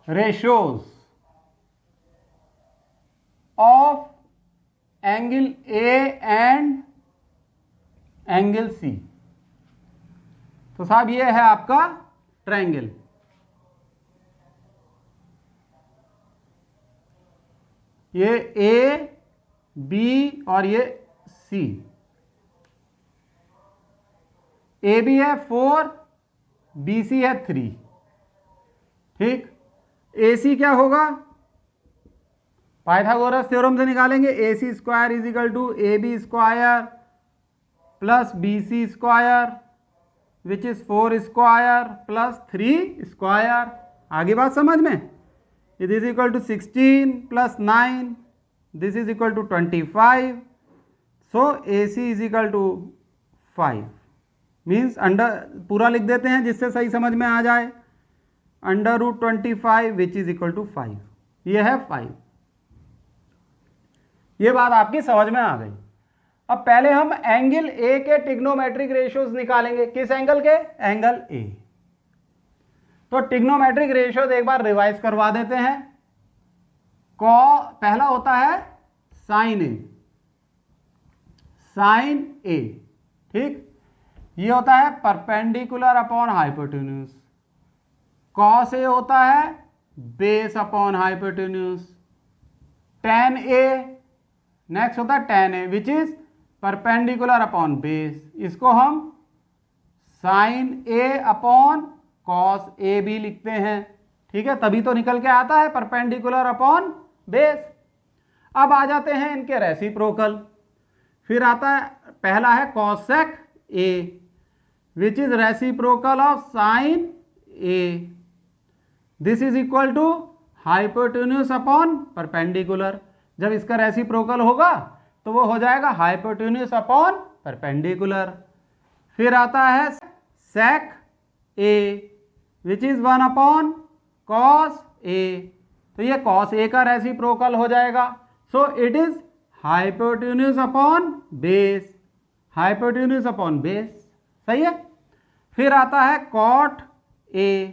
Speaker 1: ratios of angle A and angle C। तो साहब ये है आपका ट्रायंगल, ये A, B और ये C। AB है 4, BC है 3। ठीक, AC क्या होगा? पाइथागोरस थ्योरम से निकालेंगे। AC square is equal to AB square plus BC square which is 4 square plus 3 square. आगे बात समझ में? It is equal to 16 plus 9, this is equal to 25। So AC is equal to 5 means under, पूरा लिख देते हैं जिससे सही समझ में आ जाए, √25 विच इज इक्वल टू 5। ये है 5। ये बात आपकी समझ में आ गई। अब पहले हम एंगल A के ट्रिग्नोमेट्रिक रेशियोज निकालेंगे। किस एंगल के? Angle A। तो ट्रिग्नोमेट्रिक रेशियोज एक बार रिवाइज करवा देते हैं। पहला होता है साइन A, ठीक। ये होता है perpendicular upon hypotenuse. Cos A होता है base upon hypotenuse. tan A next होता है tan A which is perpendicular upon base. इसको हम sine A upon cos A भी लिखते हैं, ठीक है। तभी तो निकल के आता है परपेंडिकुलर अपॉन बेस। अब आ जाते हैं इनके रेसिप्रोकल। फिर आता है, पहला है cosec A which is reciprocal of sine A। This is equal to hypotenuse upon perpendicular. जब इसका रेसिप्रोकल होगा तो वो हो जाएगा हाइपोटेन्यूज अपॉन परपेंडिकुलर। फिर आता है sec A which is 1 upon cos A। तो ये कॉस A का रेसिप्रोकल हो जाएगा। So it is hypotenuse upon base, hypotenuse upon base. सही है। फिर आता है cot A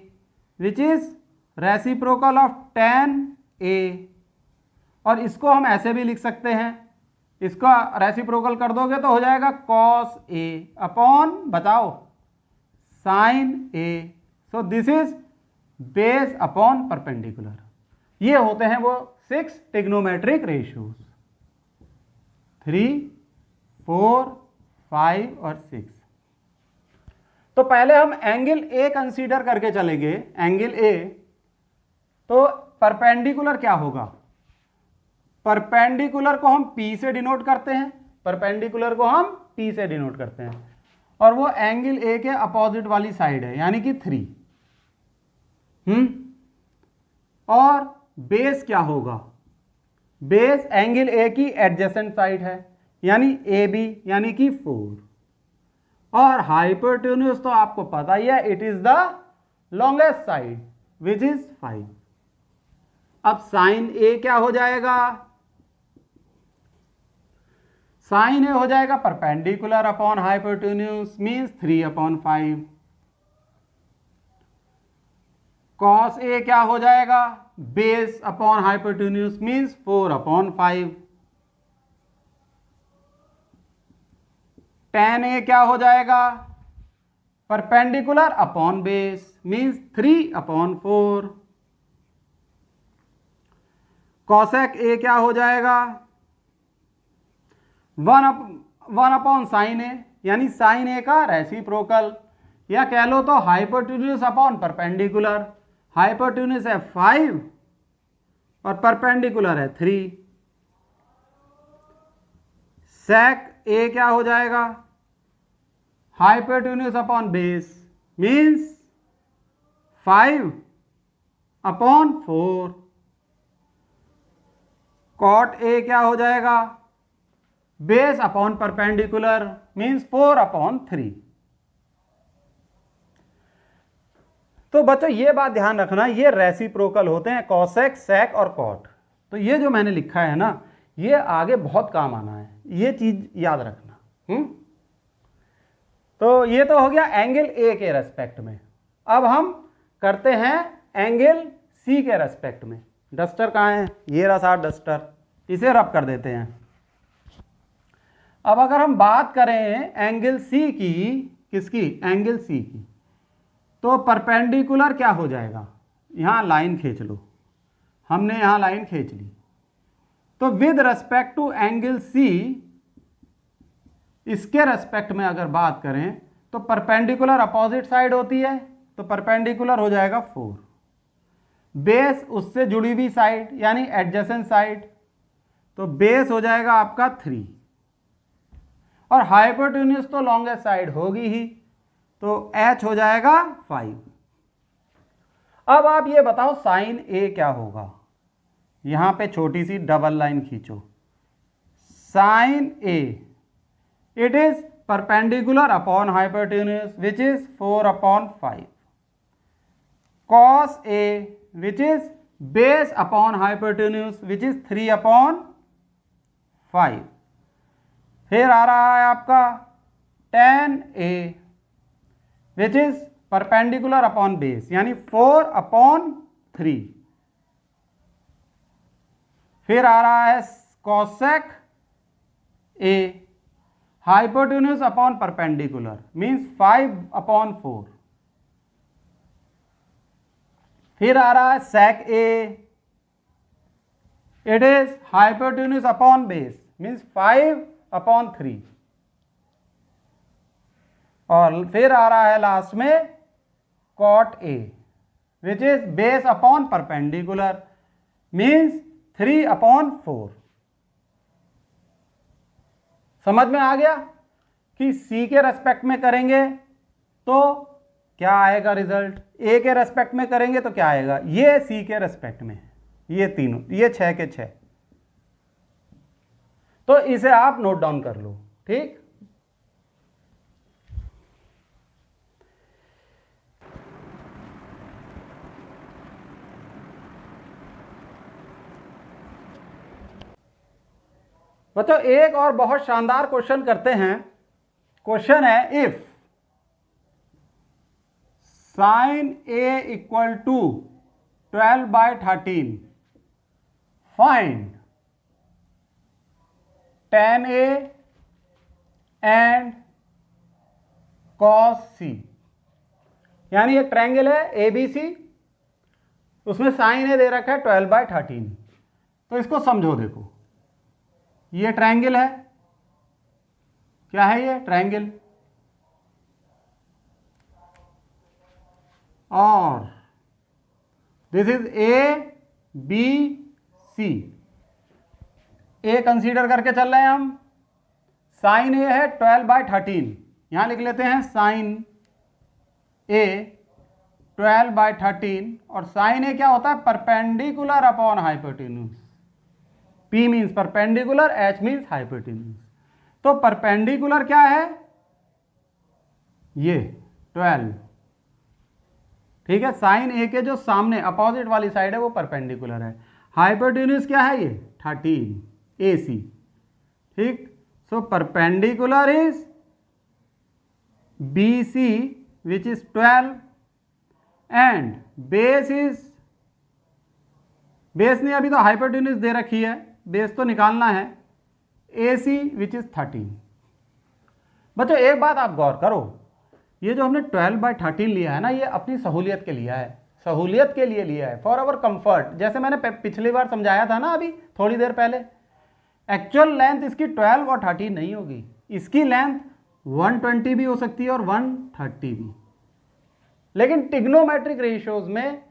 Speaker 1: which is reciprocal of tan A। और इसको हम ऐसे भी लिख सकते हैं, इसका रेसिप्रोकल कर दोगे तो हो जाएगा cos A अपॉन, बताओ, sin A। So this is base upon perpendicular. ये होते हैं वो 6 ट्रिग्नोमेट्रिक रेशियोज, 3, 4, 5 और 6। तो पहले हम एंगल ए कंसीडर करके चलेंगे। एंगल ए, तो परपेंडिकुलर क्या होगा? परपेंडिकुलर को हम P से डिनोट करते हैं, परपेंडिकुलर को हम P से डिनोट करते हैं, और वो एंगल ए के अपोजिट वाली साइड है, यानी कि 3। और बेस क्या होगा? बेस एंगल ए की एडजेसेंट साइड है, यानी ए बी, यानी कि 4। और हाइपोटेन्यूज तो आपको पता ही है, it is the longest side which is 5। अब साइन ए क्या हो जाएगा? साइन ए हो जाएगा perpendicular upon hypotenuse, means 3/5। Cos A क्या हो जाएगा? Base upon hypotenuse, means 4/5। tan A क्या हो जाएगा? Perpendicular upon base, means 3/4। Cosec A क्या हो जाएगा? 1/sin ए, यानी साइन ए का रेसिप्रोकल, या कह लो तो हाइपोटेन्यूज अपॉन परपेंडिकुलर। हाइपोटेन्यूज है 5 और परपेंडिकुलर है 3। सेक ए क्या हो जाएगा? Hypotenuse upon base, means 5/4। Cot A क्या हो जाएगा? Base upon perpendicular, means 4/3। तो बच्चों ये बात ध्यान रखना, ये रेसिप्रोकल होते हैं, कॉसेक, सेक और कॉट। तो ये जो मैंने लिखा है ना, ये आगे बहुत काम आना है, ये चीज याद रखना। तो ये तो हो गया एंगल ए के रेस्पेक्ट में। अब हम करते हैं एंगल सी के रेस्पेक्ट में। डस्टर कहाँ है? ये रहा सारा डस्टर, इसे रब कर देते हैं। अब अगर हम बात करें एंगल सी की, किसकी? एंगल सी की, तो परपेंडिकुलर क्या हो जाएगा? यहां लाइन खींच लो, हमने यहां लाइन खींच ली। तो with respect to angle C, इसके रेस्पेक्ट में अगर बात करें तो परपेंडिकुलर अपोजिट साइड होती है, तो परपेंडिकुलर हो जाएगा 4। बेस उससे जुड़ी हुई साइड, यानी एडजेसेंट साइड, तो बेस हो जाएगा आपका 3। और हाइपोटेन्यूज तो लॉन्गेस्ट साइड होगी ही, तो H हो जाएगा 5। अब आप ये बताओ साइन ए क्या होगा? यहां पे छोटी सी डबल लाइन खींचो। Sine A, it is perpendicular upon hypotenuse, which is 4/5। Cos A, which is base upon hypotenuse, which is 3/5। फिर आ रहा है आपका tan A, which is perpendicular upon base, यानी 4/3। फिर आ रहा है cosec A, hypotenuse upon perpendicular, means 5/4। फिर आ रहा है sec A, it is hypotenuse upon base, means 5/3। और फिर आ रहा है लास्ट में cot A, which is base upon perpendicular, means 3/4। समझ में आ गया कि सी के रेस्पेक्ट में करेंगे तो क्या आएगा रिजल्ट, ए के रेस्पेक्ट में करेंगे तो क्या आएगा। ये सी के रेस्पेक्ट में, ये तीनों, ये 6 के 6। तो इसे आप नोट डाउन कर लो, ठीक। बच्चों एक और बहुत शानदार क्वेश्चन करते हैं। क्वेश्चन है, if sine A equal to 12/13, find tan A and cos C. यानी एक ट्रायंगल है ABC, उसमें साइन ए दे रखा है 12/13। तो इसको समझो, देखो ये ट्रायंगल है, क्या है ये ट्रायंगल। और this is A B C. A consider करके चल रहे हैं हम। साइन ए है 12/13, यहां लिख लेते हैं साइन ए 12/13, और साइन ए क्या होता है? Perpendicular upon hypotenuse. P means perpendicular, H means hypotenuse. तो परपेंडिकुलर क्या है? ये 12, ठीक है। साइन ए के जो सामने अपोजिट वाली साइड है वो परपेंडिकुलर है। हाइपोटेन्यूज क्या है? ये 13 AC, ठीक। So perpendicular is BC which is 12 and base is, base ने अभी तो हाइपोटेन्यूज दे रखी है, बेस तो निकालना है, AC विच इज 13। बच्चों एक बात आप गौर करो, ये जो हमने 12/13 लिया है ना, ये अपनी सहूलियत के लिया है, सहूलियत के लिए लिया है, फॉर आवर कंफर्ट। जैसे मैंने पिछली बार समझाया था ना, अभी थोड़ी देर पहले, एक्चुअल लेंथ इसकी 12 और 13 नहीं होगी, इसकी लेंथ 120 भी हो सकती है और 130 भी। लेकिन ट्रिग्नोमेट्रिक रेशियोज में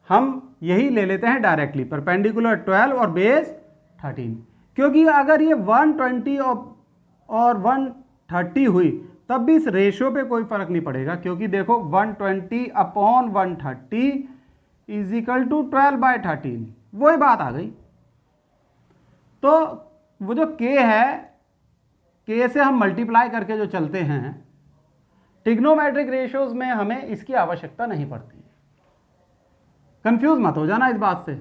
Speaker 1: हम यही ले लेते हैं डायरेक्टली, परपेंडिकुलर 12 और बेस 13, क्योंकि अगर ये 120 और 130 हुई तब भी इस रेशियो पे कोई फर्क नहीं पड़ेगा, क्योंकि देखो 120/130 इज इक्वल टू 12/13, वही बात आ गई। तो वो जो k है, k से हम मल्टीप्लाई करके जो चलते हैं, ट्रिग्नोमेट्रिक रेशियोज में हमें इसकी आवश्यकता नहीं पड़ती। कंफ्यूज मत हो जाना इस बात से,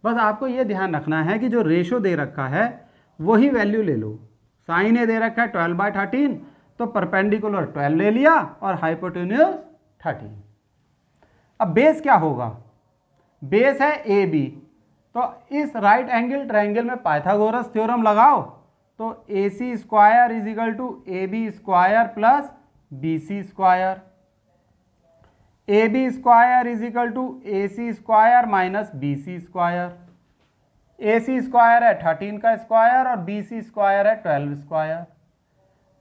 Speaker 1: बस आपको ये ध्यान रखना है कि जो रेशियो दे रखा है वही वैल्यू ले लो। साइन ए दे रखा है 12/13, तो परपेंडिकुलर 12 ले लिया और हाइपोटेन्यूज 13। अब बेस क्या होगा? बेस है ए बी, तो इस राइट एंगल ट्रायंगल में पाइथागोरस थ्योरम लगाओ, तो AC square is equal to AB square plus BC square, AB square is equal to AC square minus BC square. AC square है 13 का स्क्वायर और BC स्क्वायर है 12 square,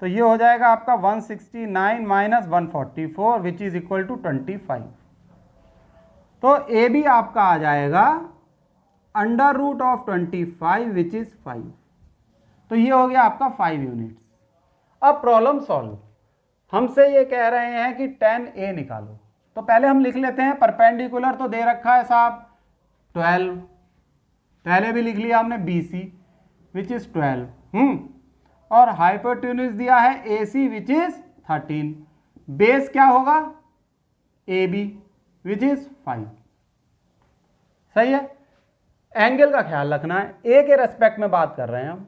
Speaker 1: तो ये हो जाएगा आपका 169 माइनस 144 विच इज इक्वल टू 25। तो AB आपका आ जाएगा √25 विच इज 5, तो ये हो गया आपका 5 यूनिट्स। अब प्रॉब्लम सॉल्व, हमसे ये कह रहे हैं कि tan A निकालो, तो पहले हम लिख लेते हैं परपेंडिकुलर तो दे रखा है साहब 12, पहले भी लिख लिया हमने BC विच इज 12, और हाइपोटेन्यूज दिया है AC विच इज 13, बेस क्या होगा? AB which is 5। सही है। एंगल का ख्याल रखना है, A के रेस्पेक्ट में बात कर रहे हैं हम,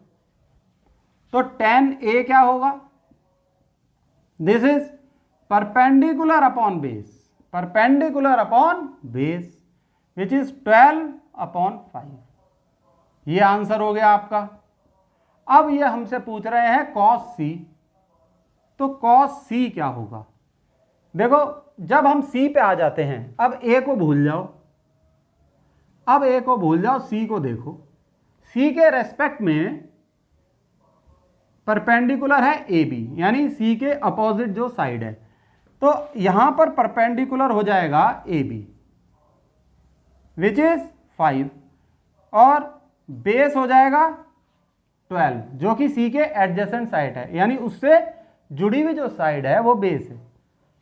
Speaker 1: तो tan A क्या होगा? This is perpendicular upon base, perpendicular upon base which is 12/5। ये आंसर हो गया आपका। अब ये हमसे पूछ रहे हैं cos C, तो cos C क्या होगा? देखो जब हम C पे आ जाते हैं, अब A को भूल जाओ, अब A को भूल जाओ, C को देखो। C के रेस्पेक्ट में परपेंडिकुलर है AB, यानी C के अपोजिट जो साइड है, तो यहां पर परपेंडिकुलर हो जाएगा AB विच इज 5, और बेस हो जाएगा 12 जो कि C के एडजेसेंट साइड है, यानी उससे जुड़ी हुई जो साइड है वो बेस है,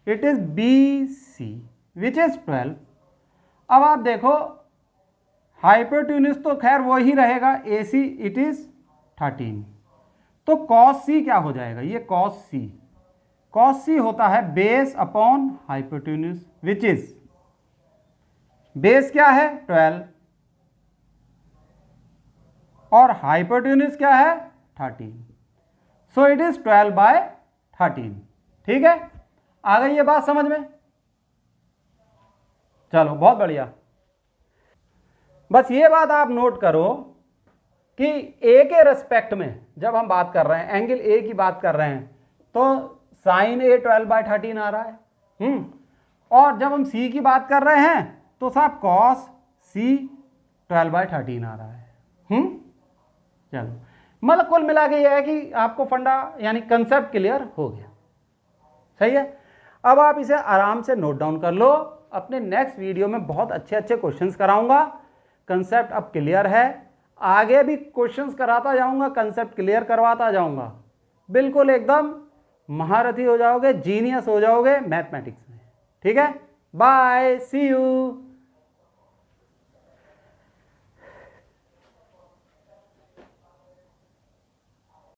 Speaker 1: it is BC which is 12। अब आप देखो हाइपोटेन्यूज तो खैर वो ही रहेगा AC, इट इज 13, तो cos C क्या हो जाएगा? ये cos C होता है base upon hypotenuse which is, base क्या है 12 और हाइपोटेन्यूज क्या है 13, सो इट इज 12/13। ठीक है, आ गई ये बात समझ में? चलो बहुत बढ़िया। बस ये बात आप नोट करो कि A के रेस्पेक्ट में जब हम बात कर रहे हैं, एंगल A की बात कर रहे हैं, तो साइन A 12/13 आ रहा है, और जब हम C की बात कर रहे हैं तो साहब cos C 12/13 आ रहा है। चलो मतलब कुल मिला के यह है कि आपको फंडा यानी कंसेप्ट क्लियर हो गया। सही है। अब आप इसे आराम से नोट डाउन कर लो अपने नेक्स्ट वीडियो में बहुत अच्छे अच्छे क्वेश्चंस कराऊंगा। कंसेप्ट अब क्लियर है, आगे भी क्वेश्चंस कराता जाऊंगा, कंसेप्ट क्लियर करवाता जाऊंगा। बिल्कुल एकदम महारथी हो जाओगे, जीनियस हो जाओगे मैथमेटिक्स में। ठीक है, बाय, सी यू।